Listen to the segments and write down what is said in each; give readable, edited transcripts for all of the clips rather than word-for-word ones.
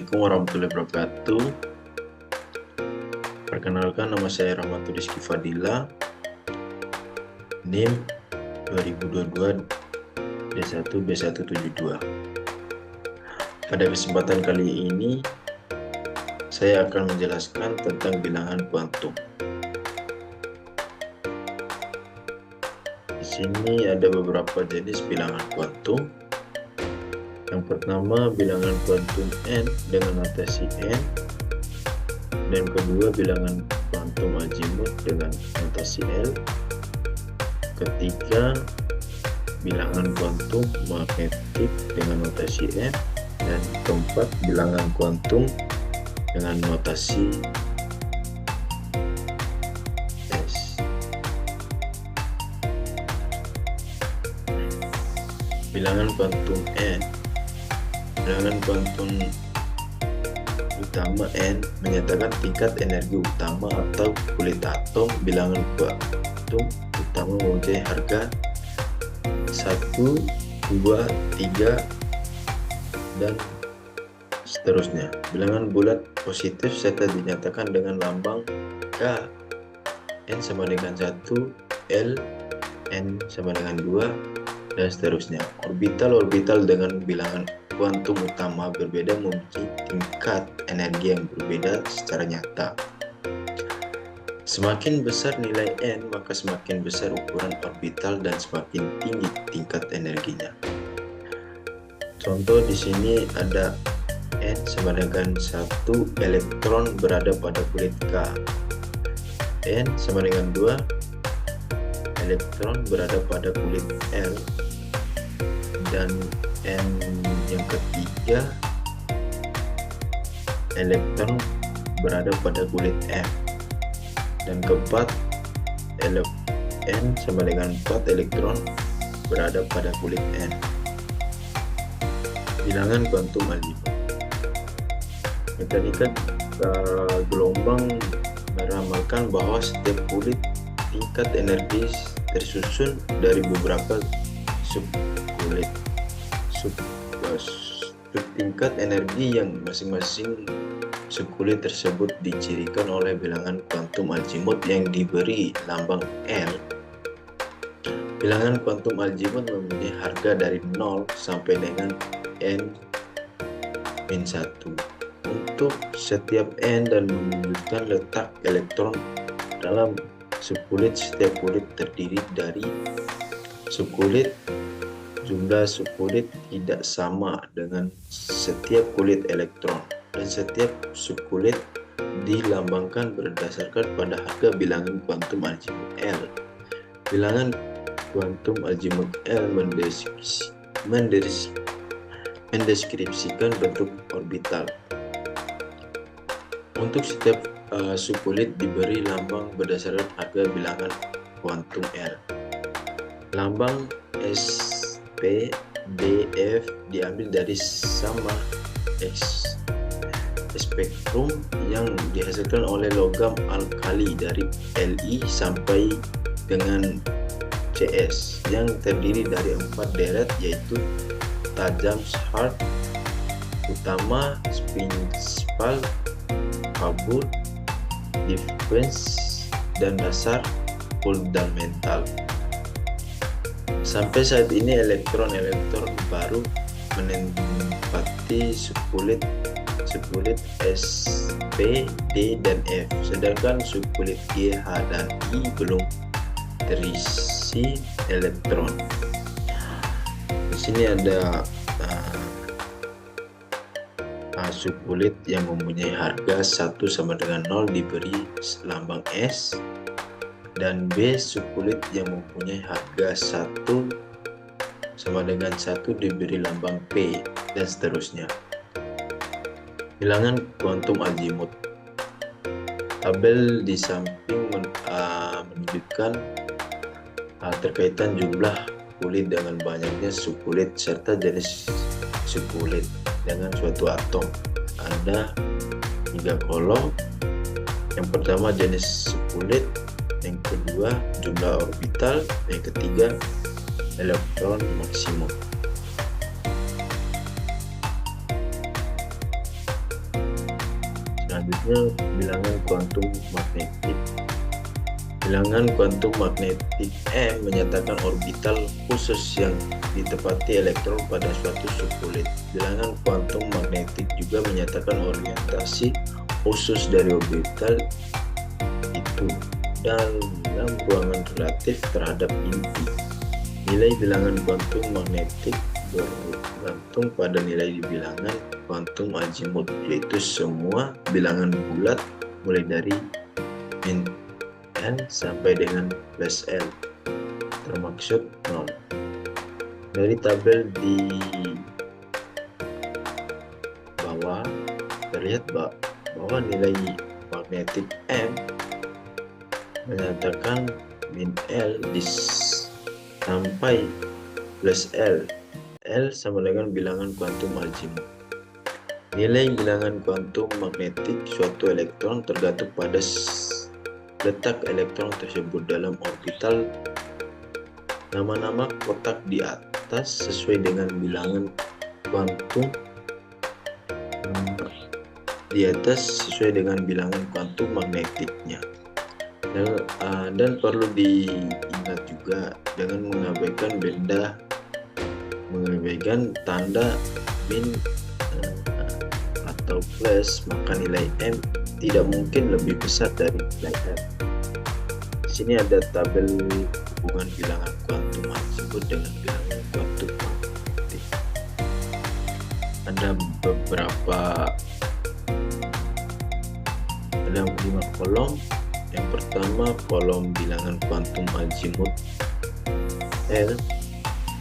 Assalamualaikum warahmatullahi wabarakatuh. Perkenalkan, nama saya Rahmatul Rizky Fadila, NIM 2022 D1B172. Pada kesempatan kali ini saya akan menjelaskan tentang bilangan kuantum. Di sini ada beberapa jenis bilangan kuantum. Yang pertama, bilangan kuantum n dengan notasi n, dan kedua, bilangan kuantum azimut dengan notasi L. Ketiga, bilangan kuantum magnetik dengan notasi M, dan keempat, bilangan kuantum dengan notasi S. Bilangan kuantum n. Bilangan kuantum utama n menyatakan tingkat energi utama atau kulit atom. Bilangan kuantum utama mempunyai harga 1, 2, 3, dan seterusnya. Bilangan bulat positif serta dinyatakan dengan lambang K. N sama dengan 1, L, N sama dengan 2, dan seterusnya. Orbital dengan bilangan kuantum utama berbeda memiliki tingkat energi yang berbeda secara nyata. Semakin besar nilai n, maka semakin besar ukuran orbital dan semakin tinggi tingkat energinya. Contoh di sini ada n sama dengan 1 elektron berada pada kulit K. N sama dengan 2 elektron berada pada kulit L, dan n yang ketiga elektron berada pada kulit M, dan keempat n sama dengan 4 elektron berada pada kulit N. Bilangan kuantum azimut. Mekanika gelombang meramalkan bahwa setiap kulit tingkat energi tersusun dari beberapa subkulit. Tingkat energi yang masing-masing subkulit tersebut dicirikan oleh bilangan kuantum azimut yang diberi lambang L. Bilangan kuantum azimut mempunyai harga dari 0 sampai dengan n-1 untuk setiap n dan menunjukkan letak elektron dalam subkulit. Setiap kulit terdiri dari subkulit. Jumlah subkulit tidak sama dengan setiap kulit elektron, dan setiap subkulit dilambangkan berdasarkan pada harga bilangan kuantum azimut L. Bilangan kuantum azimut L mendeskripsikan bentuk orbital. Untuk setiap subkulit diberi lambang berdasarkan harga bilangan kuantum L. Lambang P, D, F diambil dari sama spektrum yang dihasilkan oleh logam alkali dari Li sampai dengan Cs yang terdiri dari 4 deret, yaitu tajam hard, utama, principal, kabut, difference, dan dasar fundamental. Sampai saat ini elektron-elektron baru menempati subkulit S, P, D, dan F, sedangkan subkulit G, H, dan I belum terisi elektron. Di sini ada subkulit yang mempunyai harga 1 sama dengan 0 diberi lambang S, dan B subkulit yang mempunyai harga 1 sama dengan 1 diberi lambang P, dan seterusnya. Bilangan kuantum azimut. Tabel di samping menunjukkan terkaitan jumlah kulit dengan banyaknya subkulit serta jenis subkulit dengan suatu atom. Ada 3 kolom. Yang pertama jenis subkulit, yang kedua jumlah orbital, yang ketiga elektron maksimum. Selanjutnya bilangan kuantum magnetik. Bilangan kuantum magnetik M menyatakan orbital khusus yang ditempati elektron pada suatu subkulit. Bilangan kuantum magnetik juga menyatakan orientasi khusus dari orbital itu dalam ruangan relatif terhadap inti. Nilai bilangan kuantum magnetik bergantung pada nilai di bilangan kuantum azimut, yaitu semua bilangan bulat mulai dari min N sampai dengan plus L termaksud 0. Dari tabel di bawah terlihat bahwa nilai magnetik M menyatakan min L sampai plus L. L sama dengan bilangan kuantum azimut. Nilai bilangan kuantum magnetik suatu elektron tergantung pada letak elektron tersebut dalam orbital. Nama-nama kotak di atas sesuai dengan bilangan kuantum kuantum magnetiknya. Dan perlu diingat juga dengan mengabaikan tanda min atau plus, maka nilai M tidak mungkin lebih besar dari nilai M. Di sini ada tabel hubungan bilangan kuantum tersebut dengan bilangan kuantum magnetik. Ada 5 kolom. Yang pertama kolom bilangan kuantum azimut L,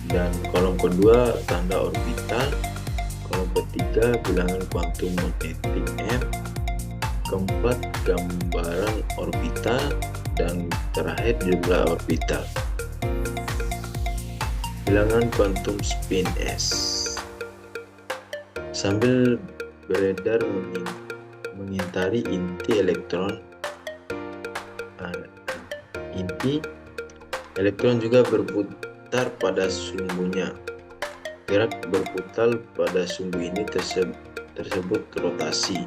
dan kolom kedua tanda orbital, kolom ketiga bilangan kuantum magnetik M, keempat gambaran orbital, dan terakhir jumlah orbital. Bilangan kuantum spin S. Sambil beredar mengitari inti elektron juga berputar pada sumbunya. Gerak berputar pada sumbu ini tersebut rotasi.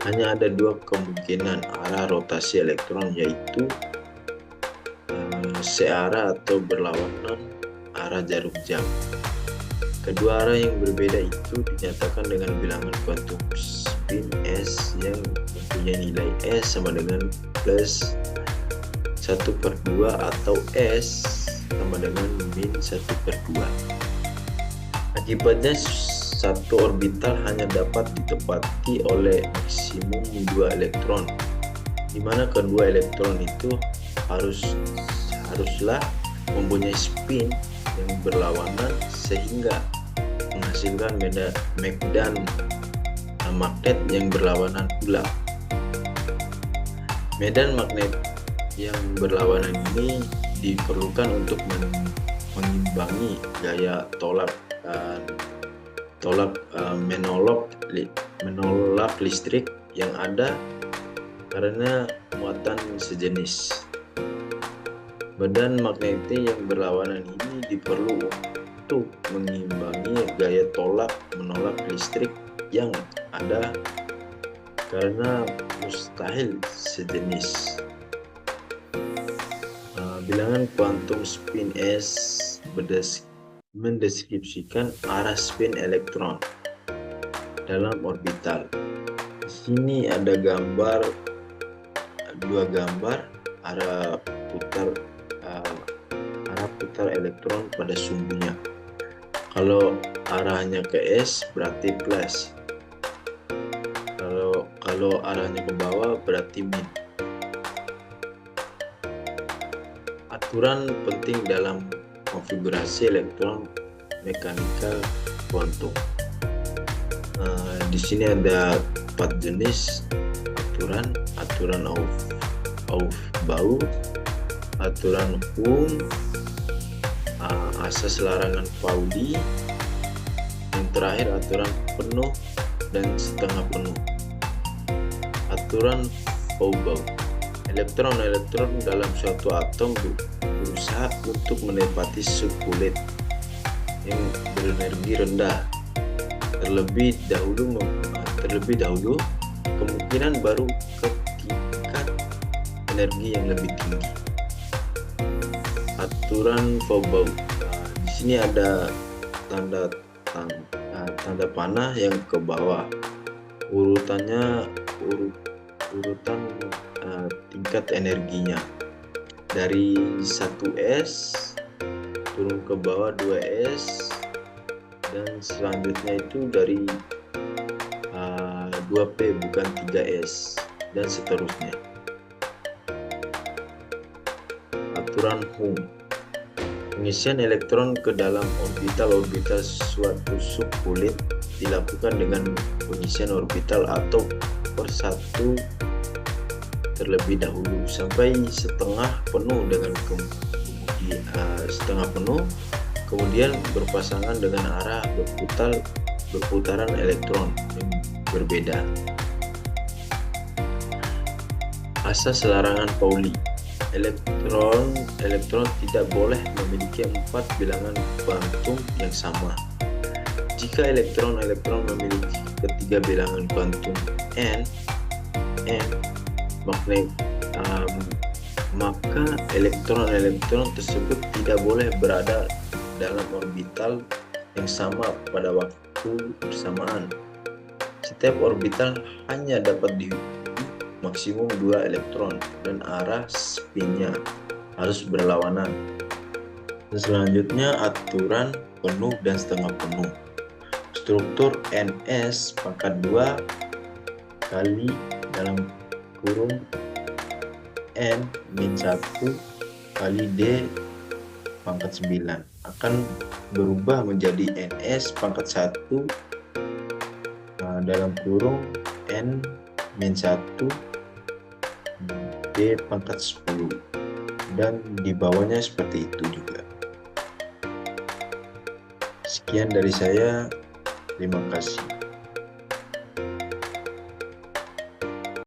Hanya ada 2 kemungkinan arah rotasi elektron, yaitu searah atau berlawanan arah jarum jam. Kedua arah yang berbeda itu dinyatakan dengan bilangan kuantum spin S yang mempunyai nilai S sama dengan plus 1/2 atau S sama dengan min 1/2. Akibatnya satu orbital hanya dapat ditempati oleh maksimum 2 elektron, di mana kedua elektron itu haruslah mempunyai spin yang berlawanan sehingga menghasilkan medan magnet yang berlawanan pula. Medan magnet yang berlawanan ini diperlukan untuk mengimbangi gaya menolak listrik yang ada karena muatan sejenis. Medan magnetik yang berlawanan ini diperlu untuk mengimbangi gaya menolak listrik yang ada karena mustahil sejenis. Bilangan kuantum spin S mendeskripsikan arah spin elektron dalam orbital. Di sini ada 2 gambar arah putar elektron pada sumbunya. Kalau arahnya ke S berarti plus. Kalau arahnya ke bawah berarti min. Aturan penting dalam konfigurasi elektron mekanika kuantum. Di sini ada 4 jenis aturan Aufbau, aturan Ohm, asas larangan Pauli, yang terakhir aturan penuh dan setengah penuh. Aturan Aufbau. Elektron dalam suatu atom berusaha untuk menempati subkulit yang berenergi rendah terlebih dahulu kemungkinan baru ke tingkat energi yang lebih tinggi. Aturan Foucault. Di sini ada tanda panah yang ke bawah. Urutannya urutan tingkat energinya dari 1S turun ke bawah 2S, dan selanjutnya itu dari 2P bukan 3S, dan seterusnya. Aturan Hum. Pengisian elektron ke dalam orbital suatu subkulit dilakukan dengan pengisian orbital atau persatu terlebih dahulu sampai setengah penuh kemudian berpasangan dengan arah berputaran elektron yang berbeda. Asas larangan Pauli. Elektron tidak boleh memiliki 4 bilangan kuantum yang sama. Jika elektron memiliki ketiga bilangan kuantum n, maka elektron tersebut tidak boleh berada dalam orbital yang sama pada waktu bersamaan. Setiap orbital hanya dapat diikuti maksimum 2 elektron dan arah spinnya harus berlawanan. Dan selanjutnya aturan penuh dan setengah penuh. Struktur Ns pangkat 2 kali dalam kurung N-1 kali D pangkat 9 akan berubah menjadi Ns pangkat 1 dalam kurung N-1 D pangkat 10, dan di bawahnya seperti itu juga. Sekian dari saya, terima kasih.